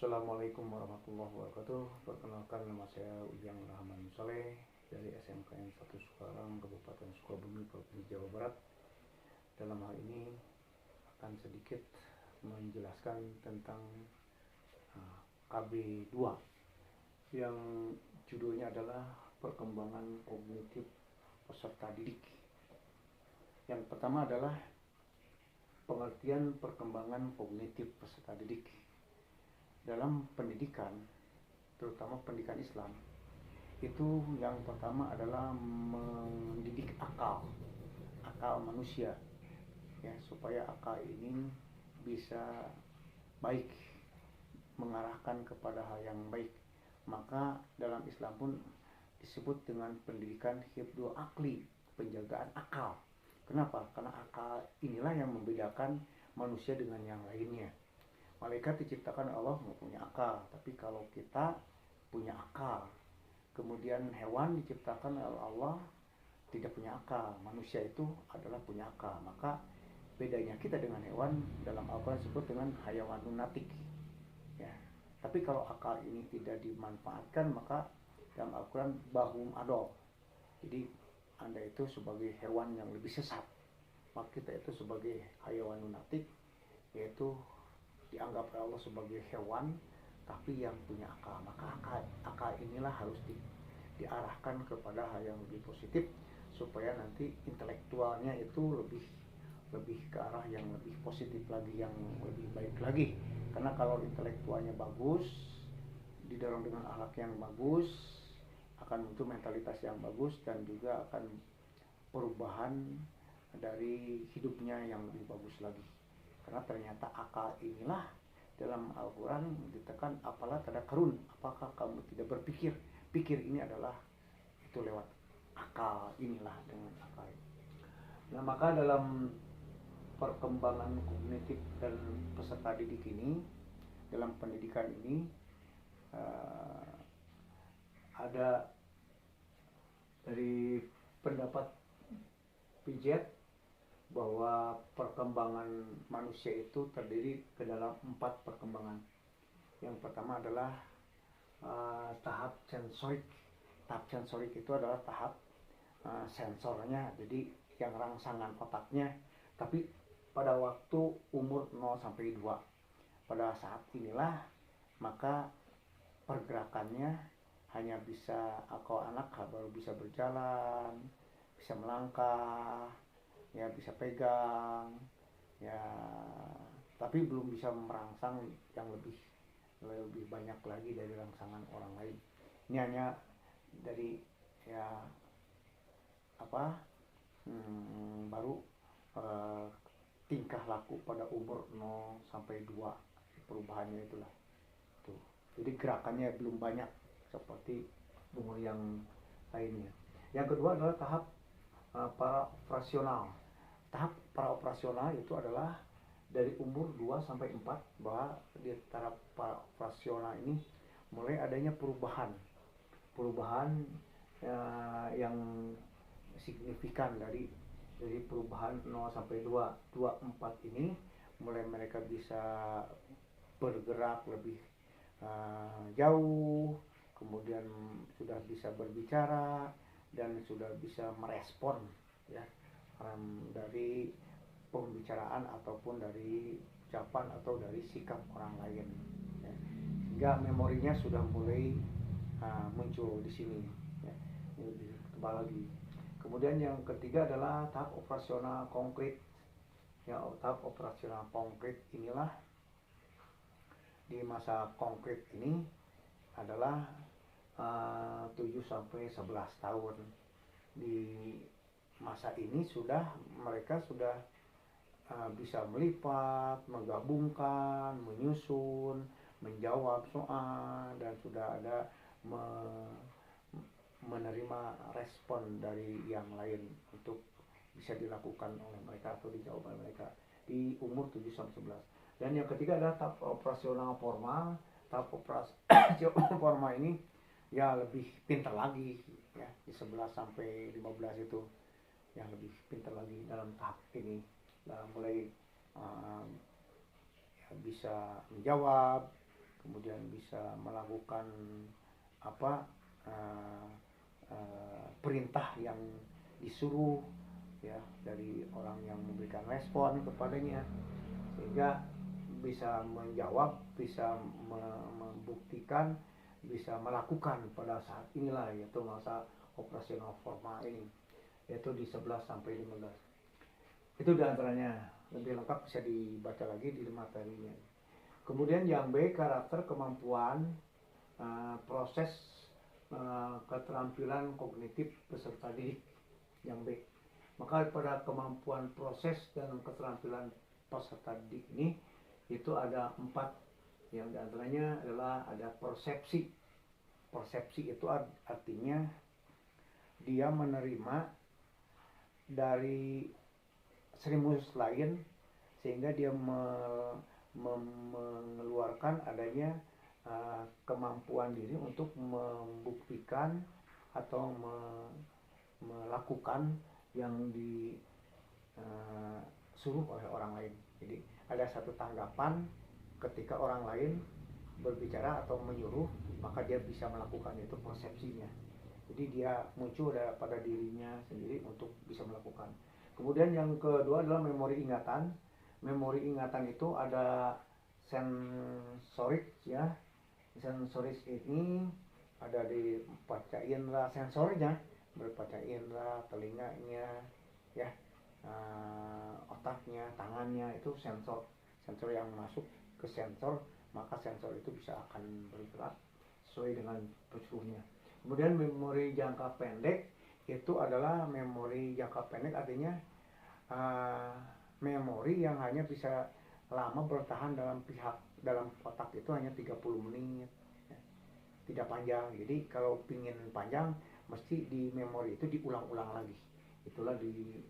Assalamualaikum warahmatullahi wabarakatuh. Perkenalkan, nama saya Ujang Rahman Saleh dari SMKN 1 Sukarang, Kabupaten Sukabumi, Provinsi Jawa Barat. Dalam hal ini akan sedikit menjelaskan tentang KB2 yang judulnya adalah perkembangan kognitif peserta didik. Yang pertama adalah pengertian perkembangan kognitif peserta didik. Dalam pendidikan, terutama pendidikan Islam, itu yang pertama adalah mendidik akal manusia, ya, supaya akal ini bisa baik, mengarahkan kepada hal yang baik. Maka dalam Islam pun disebut dengan pendidikan hifdzul aqli, penjagaan akal. Kenapa? Karena akal inilah yang membedakan manusia dengan yang lainnya. Malaikat diciptakan Allah mempunyai akal, tapi kalau kita punya akal. Kemudian hewan diciptakan oleh Allah tidak punya akal. Manusia itu adalah punya akal. Maka bedanya kita dengan hewan dalam Al-Quran disebut dengan hayawanun natik. Ya. Tapi kalau akal ini tidak dimanfaatkan, maka dalam Al-Quran bahum adol. Jadi Anda itu sebagai hewan yang lebih sesat. Maka kita itu sebagai hayawanun natik, yaitu dianggap oleh Allah sebagai hewan tapi yang punya akal. Maka akal inilah harus diarahkan kepada hal yang lebih positif, supaya nanti intelektualnya itu lebih ke arah yang lebih positif lagi, yang lebih baik lagi. Karena kalau intelektualnya bagus, didorong dengan akhlak yang bagus, akan muncul mentalitas yang bagus, dan juga akan perubahan dari hidupnya yang lebih bagus lagi. Karena ternyata akal inilah dalam Al-Quran ditekan, apalah tadakkarun, apakah kamu tidak berpikir. Pikir ini adalah itu lewat akal inilah, dengan akal. Nah, maka dalam perkembangan kognitif dan peserta didik ini, dalam pendidikan ini ada dari pendapat Piaget bahwa perkembangan manusia itu terdiri ke dalam 4 perkembangan. Yang pertama adalah tahap sensorik. Tahap sensorik itu adalah tahap sensornya, jadi yang rangsangan otaknya. Tapi pada waktu umur 0-2, pada saat inilah maka pergerakannya hanya bisa, kalau anak baru bisa berjalan, bisa melangkah, ya, bisa pegang, ya, tapi belum bisa merangsang yang lebih banyak lagi dari rangsangan orang lain. Ini hanya dari, ya, baru tingkah laku pada umur 0-2, perubahannya itulah tuh. Jadi gerakannya belum banyak seperti umur yang lainnya. Yang kedua adalah tahap para operasional. Tahap para operasional itu adalah dari umur 2-4, bahwa di tahap para operasional ini mulai adanya perubahan yang signifikan dari perubahan 0-2. 2-4 ini mulai mereka bisa bergerak lebih jauh, kemudian sudah bisa berbicara dan sudah bisa merespon, ya, dari pembicaraan ataupun dari ucapan atau dari sikap orang lain, ya. Sehingga memorinya sudah mulai muncul di sini, ya, lebih tebal lagi. Kemudian yang ketiga adalah tahap operasional konkret. Ya, tahap operasional konkret inilah, di masa konkret ini adalah 7-11 tahun. Di masa ini mereka sudah bisa melipat, menggabungkan, menyusun, menjawab soal, dan sudah ada menerima respon dari yang lain untuk bisa dilakukan oleh mereka atau dijawab oleh mereka di umur 7-11. Dan yang ketiga adalah tahap operasional formal. Tahap operasional formal ini, ya, lebih pintar lagi, ya, di 11-15 itu yang lebih pintar lagi dalam tahap ini. Mulai ya, bisa menjawab, kemudian bisa melakukan apa uh, perintah yang disuruh ya dari orang yang memberikan respon kepadanya, sehingga bisa menjawab, bisa membuktikan, bisa melakukan pada saat inilah, yaitu masa operasional formal ini, yaitu di 11 sampai 15. Itu diantaranya, lebih lengkap bisa dibaca lagi di materinya. Kemudian yang B, karakter, kemampuan, proses, keterampilan kognitif peserta didik. Yang B, maka pada kemampuan proses dan keterampilan peserta didik ini itu ada 4, yang diantaranya adalah ada persepsi. Persepsi itu artinya dia menerima dari stimulus lain sehingga dia mengeluarkan adanya kemampuan diri untuk membuktikan atau melakukan yang disuruh oleh orang lain. Jadi ada satu tanggapan ketika orang lain berbicara atau menyuruh, maka dia bisa melakukan, itu persepsinya. Jadi dia muncul pada dirinya sendiri untuk bisa melakukan. Kemudian yang kedua adalah memori ingatan. Memori ingatan itu ada sensorik ya. Sensorik ini ada di panca indera sensornya, berpanca indera, telinganya ya, otaknya, tangannya, itu sensor yang masuk ke sensor, maka sensor itu bisa akan bergerak sesuai dengan prosedurnya. Kemudian memori jangka pendek itu adalah memori jangka pendek, artinya memori yang hanya bisa lama bertahan dalam otak itu hanya 30 menit ya. Tidak panjang. Jadi kalau pingin panjang mesti di memori itu diulang-ulang lagi. Itulah di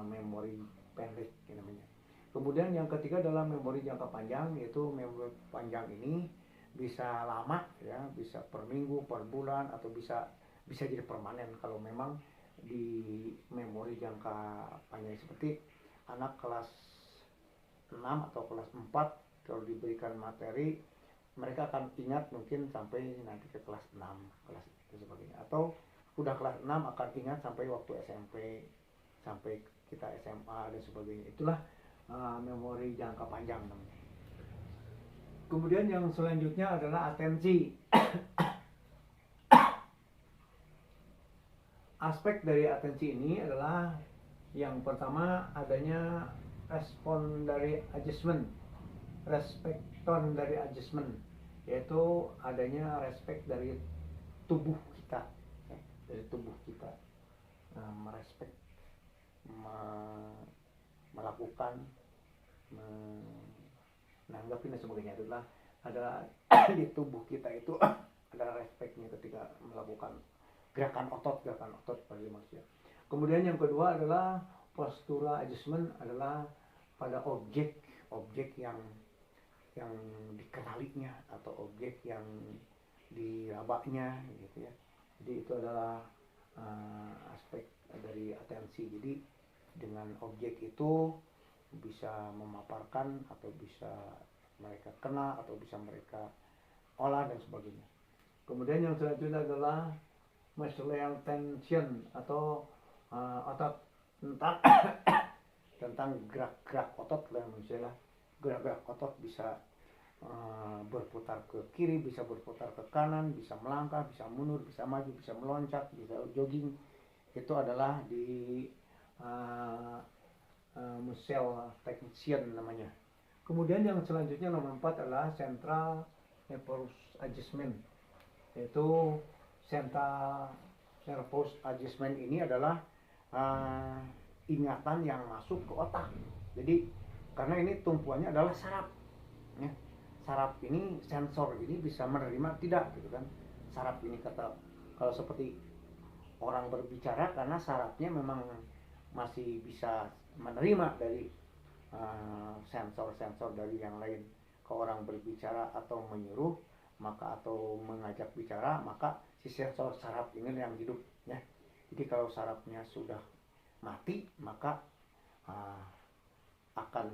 memori pendek namanya. Kemudian yang ketiga adalah memori jangka panjang, yaitu memori panjang ini bisa lama ya, bisa per minggu, per bulan, atau bisa jadi permanen kalau memang di memori jangka panjang. Seperti anak kelas 6 atau kelas 4 kalau diberikan materi, mereka akan ingat mungkin sampai nanti ke kelas 6, kelas itu sebagainya. Atau udah kelas 6 akan ingat sampai waktu SMP, sampai kita SMA dan sebagainya. Itulah memori jangka panjang namanya. Kemudian yang selanjutnya adalah atensi. Aspek dari atensi ini adalah yang pertama adanya respon dari adjustment. Respon dari adjustment yaitu adanya respect dari tubuh kita ya, dari tubuh kita merespek, melakukan, menanggapi dan sebagainya. Itulah ada di tubuh kita itu ada respeknya ketika melakukan gerakan otot pada manusia. Kemudian yang kedua adalah postural adjustment, adalah pada objek yang dikenalinya atau objek yang dirabanya gitu ya. Jadi itu adalah aspek dari atensi. Jadi dengan objek itu bisa memaparkan atau bisa mereka kena atau bisa mereka olah dan sebagainya. Kemudian yang selanjutnya adalah muscular tension atau otot tentang gerak-gerak otot lah, misalnya gerak-gerak otot bisa berputar ke kiri, bisa berputar ke kanan, bisa melangkah, bisa mundur, bisa maju, bisa meloncat, bisa jogging. Itu adalah di muscle tension namanya. Kemudian yang selanjutnya nomor 4 adalah central nervous adjustment, yaitu central nervous adjustment ini adalah ingatan yang masuk ke otak. Jadi karena ini tumpuannya adalah saraf ya. Saraf ini, sensor ini bisa menerima tidak gitu kan. Saraf ini kalau seperti orang berbicara, karena sarafnya memang masih bisa menerima dari sensor-sensor dari yang lain. Kalau orang berbicara atau menyuruh maka atau mengajak bicara, maka si sensor saraf ini yang hidup ya. Jadi kalau sarafnya sudah mati, maka akan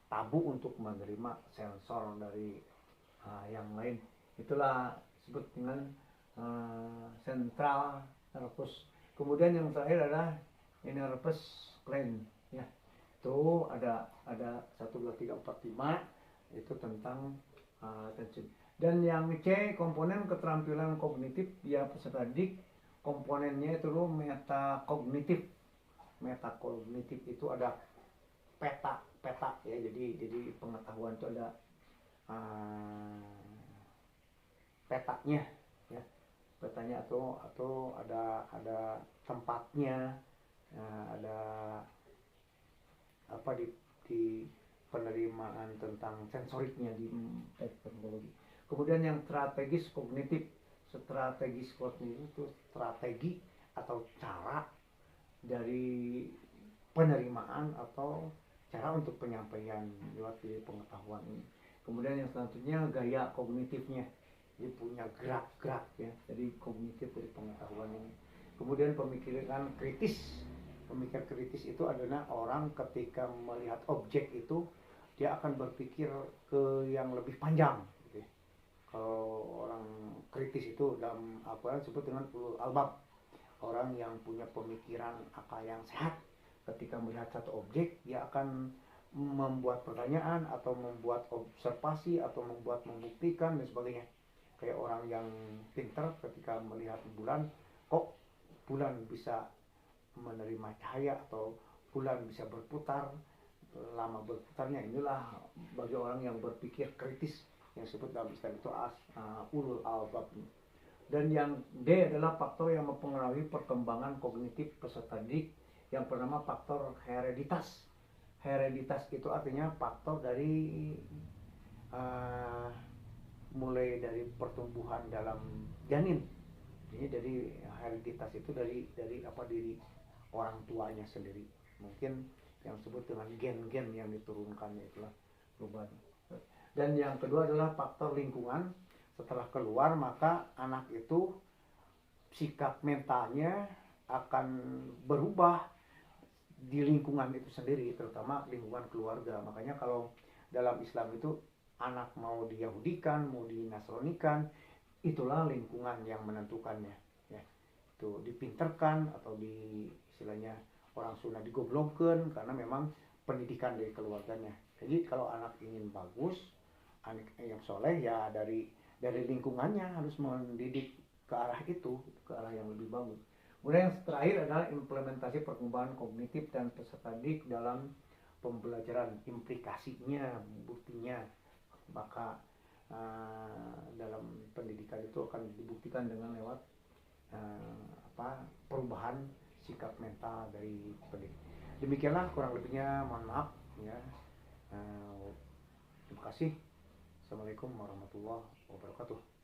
tabu untuk menerima sensor dari yang lain. Itulah disebut dengan central nervous. Kemudian yang terakhir adalah nervous gland, ya. Itu ada 1 2 3 4 5 itu tentang attention. Dan yang C, komponen keterampilan kognitif ya peserta didik, komponennya itu metakognitif. Metakognitif itu ada peta ya, jadi pengetahuan itu ada petanya, ya, petanya atau ada tempatnya, ada apa di penerimaan tentang sensoriknya di teknologi. Kemudian yang strategis kognitif. Strategis kognitif itu strategi atau cara dari penerimaan atau cara untuk penyampaian lewat pengetahuan ini. Kemudian yang selanjutnya gaya kognitifnya, dia punya gerak-gerak, ya, jadi kognitif dari pengetahuan ini. Kemudian pemikiran kritis. Pemikir kritis itu adalah orang ketika melihat objek itu dia akan berpikir ke yang lebih panjang, gitu ya. Kalau orang kritis itu dalam Al-Quran disebut dengan ulul albab, orang yang punya pemikiran akal yang sehat. Ketika melihat satu objek dia akan membuat pertanyaan atau membuat observasi atau membuktikan dan sebagainya. Kayak orang yang pintar ketika melihat bulan, kok bulan bisa menerima cahaya atau bulan bisa berputar, lama berputarnya. Inilah bagi orang yang berpikir kritis yang disebut dalam Islam itu ulul albab. Dan yang D adalah faktor yang mempengaruhi perkembangan kognitif peserta didik. Yang pertama faktor hereditas. Hereditas itu artinya faktor dari mulai dari pertumbuhan dalam janin. Jadi dari hereditas itu dari diri orang tuanya sendiri. Mungkin yang disebut dengan gen-gen yang diturunkannya itulah perubahan. Dan yang kedua adalah faktor lingkungan. Setelah keluar maka anak itu sikap mentalnya akan berubah di lingkungan itu sendiri, terutama lingkungan keluarga. Makanya kalau dalam Islam itu anak mau diyahudikan, mau dinasronikan, itulah lingkungan yang menentukannya, ya. Itu dipinterkan atau di istilahnya orang Sunda digoblokkan karena memang pendidikan dari keluarganya. Jadi kalau anak ingin bagus, anak yang soleh, ya dari lingkungannya harus mendidik ke arah itu, ke arah yang lebih bagus. Kemudian yang terakhir adalah implementasi perkembangan kognitif dan peserta didik dalam pembelajaran, implikasinya, buktinya. Maka dalam pendidikan itu akan dibuktikan dengan lewat perubahan sikap mental dari pendidik. Demikianlah kurang lebihnya, mohon maaf, ya. Terima kasih. Assalamualaikum warahmatullahi wabarakatuh.